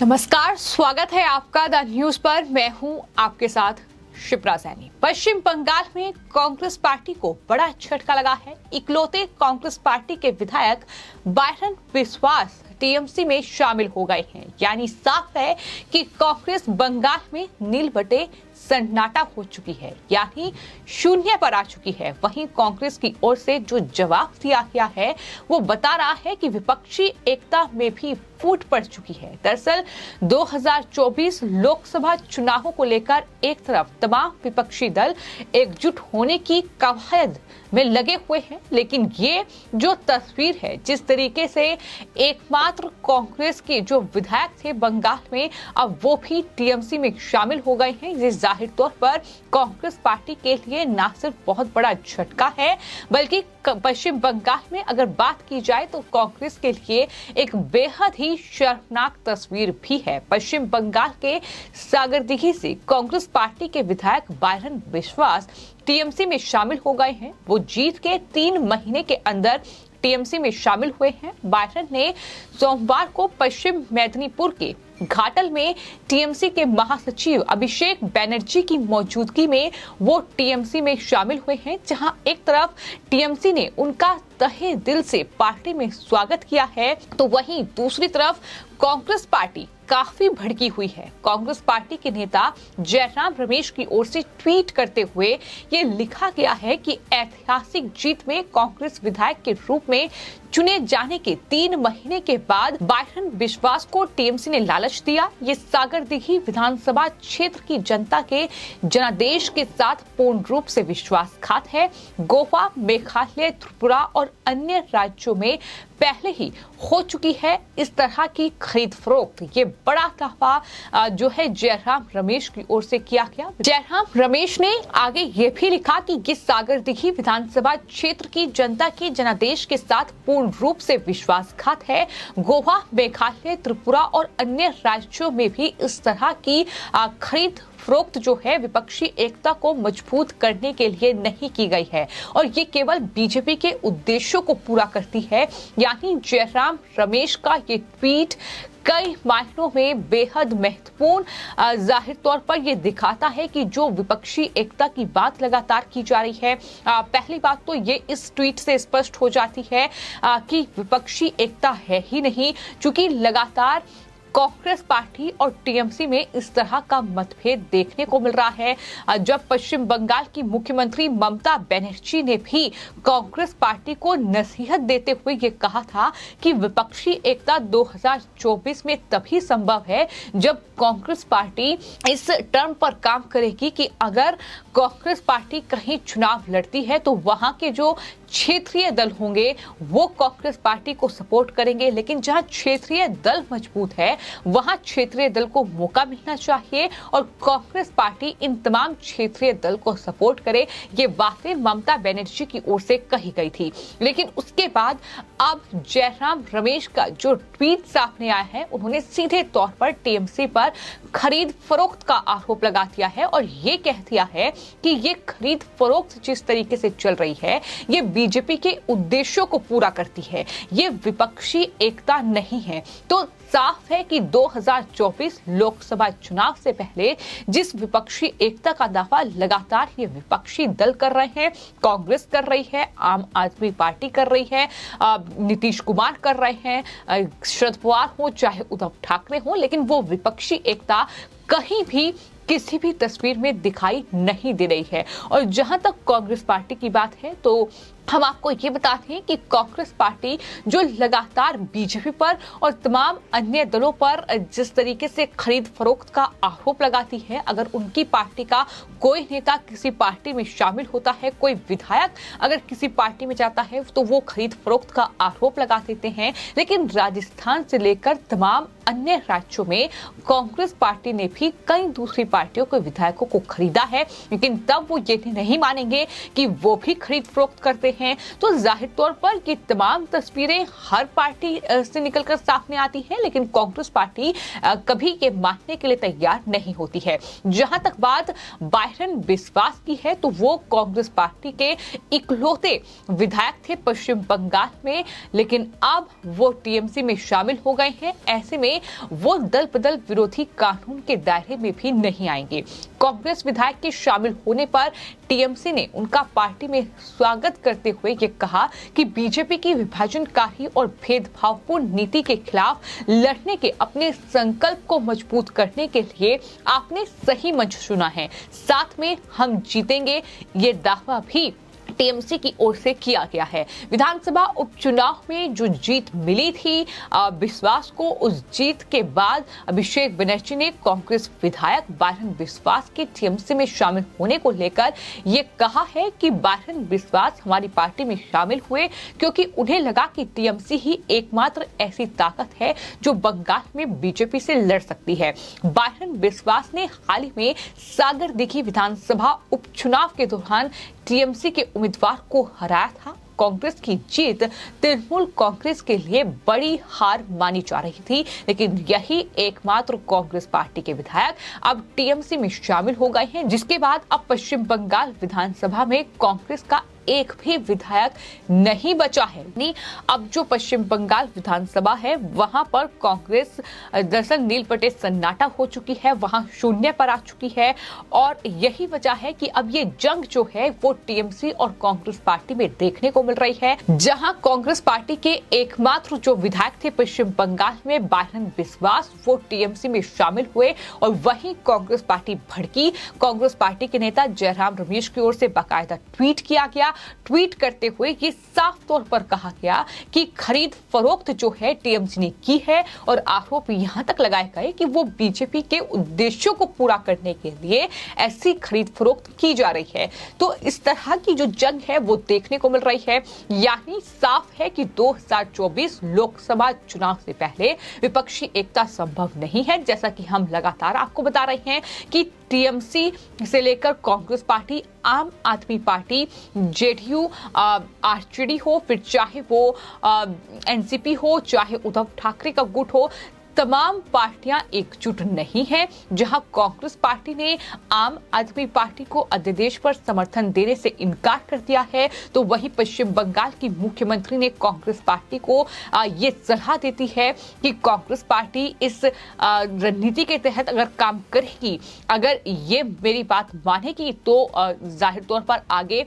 नमस्कार, स्वागत है आपका द न्यूज पर। मैं हूं आपके साथ शिप्रा सैनी। पश्चिम बंगाल में कांग्रेस पार्टी को बड़ा झटका लगा है। इकलौते कांग्रेस पार्टी के विधायक बायरन बिस्वास टीएमसी में शामिल हो गए हैं। यानी साफ है कि कांग्रेस बंगाल में नील बटे सन्नाटा हो चुकी है, यानी शून्य पर आ चुकी है। वहीं कांग्रेस की ओर से जो जवाब दिया गया है वो बता रहा है कि विपक्षी एकता में भी फूट पड़ चुकी है। दरअसल 2024 लोकसभा चुनावों को लेकर एक तरफ तमाम विपक्षी दल एकजुट होने की कवायद में लगे हुए हैं, लेकिन ये जो तस्वीर है, जिस तरीके से एकमात्र कांग्रेस के जो विधायक थे बंगाल में, अब वो भी टीएमसी में शामिल हो गए हैं। ये जाहिर तौर पर कांग्रेस पार्टी के लिए ना सिर्फ बहुत बड़ा झटका है, बल्कि पश्चिम बंगाल में अगर बात की जाए तो कांग्रेस के लिए एक बेहद ही शर्मनाक तस्वीर भी है। पश्चिम बंगाल के सागरदिघी से कांग्रेस पार्टी के विधायक बायरन बिस्वास टीएमसी में शामिल हो गए हैं। वो जीत के 3 महीने के अंदर टीएमसी में शामिल हुए हैं। बायरन ने सोमवार को पश्चिम मेदिनीपुर के घाटल में टीएमसी के महासचिव अभिषेक बनर्जी की मौजूदगी में वो टीएमसी में शामिल हुए हैं, जहां एक तरफ टीएमसी ने उनका तहे दिल से पार्टी में स्वागत किया है, तो वहीं दूसरी तरफ कांग्रेस पार्टी काफी भड़की हुई है। कांग्रेस पार्टी के नेता जयराम रमेश की ओर से ट्वीट करते हुए ये लिखा गया है कि ऐतिहासिक जीत में कांग्रेस विधायक के रूप में चुने जाने के 3 महीने के बाद बायरन बिस्वास को टीएमसी ने लालच दिया। ये सागरदिघी विधानसभा क्षेत्र की जनता के जनादेश के साथ पूर्ण रूप से विश्वासघात है। गोवा, मेघालय, त्रिपुरा और अन्य राज्यों में पहले ही हो चुकी है इस तरह की खरीद फरोख्त। ये बड़ा दावा जो है जयराम रमेश की ओर से किया गया। जयराम रमेश ने आगे ये भी लिखा कि ये सागरदिघी विधानसभा क्षेत्र की जनता के जनादेश के साथ पूर्ण रूप से विश्वासघात है। गोवा, मेघालय, त्रिपुरा और अन्य राज्यों में भी इस तरह की खरीद फरोख्त जो है विपक्षी एकता को मजबूत करने के लिए नहीं की गई है, और ये केवल बीजेपी के उद्देश्यों को पूरा करती है। यानी जयराम रमेश का ये ट्वीट कई मायनों में बेहद महत्वपूर्ण जाहिर तौर पर यह दिखाता है कि जो विपक्षी एकता की बात लगातार की जा रही है, पहली बात तो ये इस ट्वीट से स्पष्ट हो जाती है कि विपक्षी एकता है ही नहीं, क्योंकि लगातार कांग्रेस पार्टी और टीएमसी में इस तरह का मतभेद देखने को मिल रहा है। जब पश्चिम बंगाल की मुख्यमंत्री ममता बनर्जी ने भी कांग्रेस पार्टी को नसीहत देते हुए ये कहा था कि विपक्षी एकता 2024 में तभी संभव है जब कांग्रेस पार्टी इस टर्म पर काम करेगी कि अगर कांग्रेस पार्टी कहीं चुनाव लड़ती है तो वहां के जो क्षेत्रीय दल होंगे वो कांग्रेस पार्टी को सपोर्ट करेंगे, लेकिन जहां क्षेत्रीय दल मजबूत है वहां क्षेत्रीय दल को मौका मिलना चाहिए और कांग्रेस पार्टी इन तमाम क्षेत्रीय दल को सपोर्ट करे। ये बातें ममता बनर्जी की ओर से कही गई थी, लेकिन उसके बाद अब जयराम रमेश का जो ट्वीट सामने आया है, उन्होंने सीधे तौर पर टीएमसी पर खरीद फरोख्त का आरोप लगा दिया है और ये कह दिया है कि ये खरीद फरोख्त जिस तरीके से चल रही है ये बीजेपी के उद्देश्यों को पूरा करती है, ये विपक्षी एकता नहीं है। तो साफ है कि 2024 लोकसभा चुनाव से पहले जिस विपक्षी एकता का दावा लगातार ये विपक्षी दल कर रहे हैं, कांग्रेस कर रही है, आम आदमी पार्टी कर रही है, नीतीश कुमार कर रहे हैं, शरद पवार हो चाहे उद्धव ठाकरे हो, लेकिन वो विपक्षी एकता कहीं भी किसी भी तस्वीर में दिखाई नहीं दे रही है। और जहां तक कांग्रेस पार्टी की बात है तो हम आपको ये बताते हैं कि कांग्रेस पार्टी जो लगातार बीजेपी पर और तमाम अन्य दलों पर जिस तरीके से खरीद फरोख्त का आरोप लगाती है, अगर उनकी पार्टी का कोई नेता किसी पार्टी में शामिल होता है, कोई विधायक अगर किसी पार्टी में जाता है तो वो खरीद फरोख्त का आरोप लगा देते हैं। लेकिन राजस्थान से लेकर तमाम अन्य राज्यों में कांग्रेस पार्टी ने भी कई दूसरी पार्टियों के विधायकों को खरीदा है, लेकिन तब वो ये नहीं मानेंगे कि वो भी खरीद फरोख्त करते करते हैं तो जाहिर तौर पर ये तमाम तस्वीरें हर पार्टी से निकलकर सामने आती हैं, लेकिन कांग्रेस पार्टी कभी ये मानने के लिए तैयार नहीं होती है। जहां तक बात बायरन बिस्वास की है तो वो कांग्रेस पार्टी के इकलौते विधायक थे पश्चिम बंगाल में, लेकिन अब वो टीएमसी में शामिल हो गए हैं। ऐसे में वो दल बदल विरोधी कानून के दायरे में भी नहीं आएंगे। कांग्रेस विधायक के शामिल होने पर टीएमसी ने उनका पार्टी में स्वागत करते हुए ये कहा कि बीजेपी की विभाजनकारी और भेदभावपूर्ण नीति के खिलाफ लड़ने के अपने संकल्प को मजबूत करने के लिए आपने सही मंच चुना है। साथ में हम जीतेंगे, ये दावा भी टीएमसी की ओर से किया गया है। विधानसभा उपचुनाव में जो जीत मिली थी बिस्वास को, उस जीत के बाद अभिषेक बनर्जी ने कांग्रेस विधायक बायरन बिस्वास के टीएमसी में शामिल होने को लेकर ये कहा है कि बायरन बिस्वास हमारी पार्टी में शामिल हुए क्योंकि उन्हें लगा कि टीएमसी ही एकमात्र ऐसी ताकत है जो बंगाल में बीजेपी से लड़ सकती है। बायरन बिस्वास ने हाल ही में सागरदिघी विधानसभा उपचुनाव के दौरान टीएमसी के उम्मीदवार को हराया था। कांग्रेस की जीत तृणमूल कांग्रेस के लिए बड़ी हार मानी जा रही थी, लेकिन यही एकमात्र कांग्रेस पार्टी के विधायक अब टीएमसी में शामिल हो गए हैं, जिसके बाद अब पश्चिम बंगाल विधानसभा में कांग्रेस का एक भी विधायक नहीं बचा है। नहीं, अब जो पश्चिम बंगाल विधानसभा है वहां पर कांग्रेस दरअसल नील पटे सन्नाटा हो चुकी है, वहां शून्य पर आ चुकी है और यही वजह है कि अब ये जंग जो है वो टीएमसी और कांग्रेस पार्टी में देखने को मिल रही है। जहां कांग्रेस पार्टी के एकमात्र जो विधायक थे पश्चिम बंगाल में बायरन बिस्वास, वो टीएमसी में शामिल हुए और वहीं कांग्रेस पार्टी भड़की। कांग्रेस पार्टी के नेता जयराम रमेश की ओर से बाकायदा ट्वीट किया गया। ट्वीट करते हुए ये साफ तौर पर कहा गया कि खरीद फरोख्त जो है टीएमसी ने की है और आरोप यहां तक लगाए गए कि वो बीजेपी के उद्देश्यों को पूरा करने के लिए ऐसी खरीद फरोख्त की जा रही है। तो इस तरह की जो जंग है वो देखने को मिल रही है। यानी साफ है कि 2024 लोकसभा चुनाव से पहले विपक्षी एकता संभव नहीं है, जैसा कि हम लगातार आपको बता रहे हैं कि टीएमसी से लेकर कांग्रेस पार्टी, आम आदमी पार्टी, जेडीयू, आरजेडी हो, फिर चाहे वो एनसीपी हो, चाहे उद्धव ठाकरे का गुट हो, तमाम पार्टियां एकजुट नहीं हैं। जहां कांग्रेस पार्टी ने आम आदमी पार्टी को अध्यादेश पर समर्थन देने से इनकार कर दिया है, तो वहीं पश्चिम बंगाल की मुख्यमंत्री ने कांग्रेस पार्टी को ये सलाह देती है कि कांग्रेस पार्टी इस रणनीति के तहत अगर काम करेगी, अगर ये मेरी बात मानेगी तो जाहिर तौर पर आगे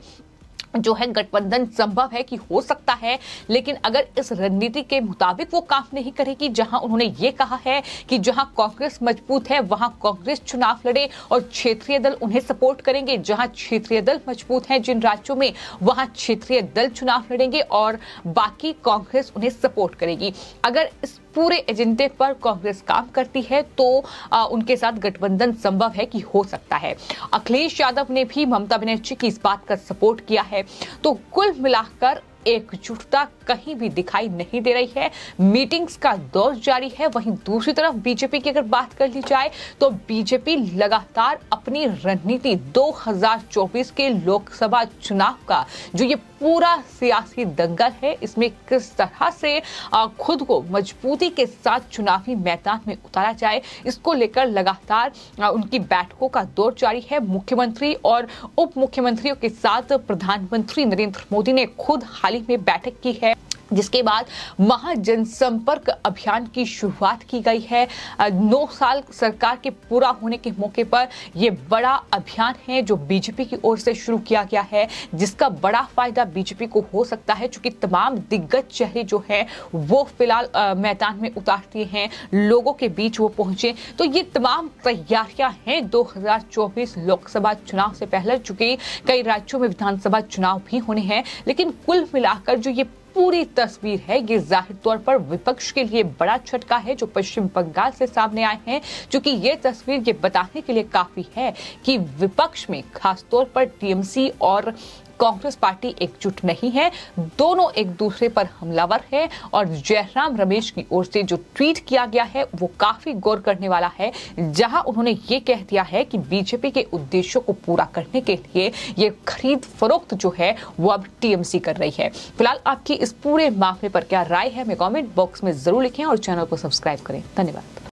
जो है गठबंधन संभव है कि हो सकता है, लेकिन अगर इस रणनीति के मुताबिक वो काम नहीं करेगी, जहां उन्होंने ये कहा है कि जहां कांग्रेस मजबूत है वहां कांग्रेस चुनाव लड़े और क्षेत्रीय दल उन्हें सपोर्ट करेंगे, जहां क्षेत्रीय दल मजबूत हैं जिन राज्यों में वहां क्षेत्रीय दल चुनाव लड़ेंगे और बाकी कांग्रेस उन्हें सपोर्ट करेगी। अगर इस पूरे एजेंडे पर कांग्रेस काम करती है तो उनके साथ गठबंधन संभव है कि हो सकता है। अखिलेश यादव ने भी ममता बनर्जी की इस बात का सपोर्ट किया है। तो कुल मिलाकर एकजुटता कहीं भी दिखाई नहीं दे रही है। मीटिंग्स का दौर जारी है। वहीं दूसरी तरफ बीजेपी की अगर बात कर ली जाए तो बीजेपी लगातार अपनी रणनीति 2024 के लोकसभा चुनाव का जो ये पूरा सियासी दंगल है, इसमें किस तरह से खुद को मजबूती के साथ चुनावी मैदान में उतारा जाए, इसको लेकर लगातार उनकी बैठकों का दौर जारी है। मुख्यमंत्री और उप मुख्यमंत्रियों के साथ प्रधानमंत्री नरेंद्र मोदी ने खुद हाल ही में बैठक की है, जिसके बाद महाजनसंपर्क अभियान की शुरुआत की गई है। 9 साल सरकार के पूरा होने के मौके पर यह बड़ा अभियान है जो बीजेपी की ओर से शुरू किया गया है, जिसका बड़ा फायदा बीजेपी को हो सकता है, क्योंकि तमाम दिग्गज चेहरे जो हैं वो फिलहाल मैदान में उतार दिए हैं, लोगों के बीच वो पहुंचे। तो ये तमाम तैयारियां हैं 2024 लोकसभा चुनाव से पहले, चूंकि कई राज्यों में विधानसभा चुनाव भी होने हैं। लेकिन कुल मिलाकर जो ये पूरी तस्वीर है, ये जाहिर तौर पर विपक्ष के लिए बड़ा झटका है जो पश्चिम बंगाल से सामने आए हैं, क्योंकि ये तस्वीर ये बताने के लिए काफी है कि विपक्ष में खासतौर पर टीएमसी और कांग्रेस पार्टी एकजुट नहीं है, दोनों एक दूसरे पर हमलावर है। और जयराम रमेश की ओर से जो ट्वीट किया गया है वो काफी गौर करने वाला है, जहां उन्होंने ये कह दिया है कि बीजेपी के उद्देश्यों को पूरा करने के लिए ये खरीद फरोख्त जो है वो अब टीएमसी कर रही है। फिलहाल आपकी इस पूरे मामले पर क्या राय है, हमें कमेंट बॉक्स में जरूर लिखें और चैनल को सब्सक्राइब करें। धन्यवाद।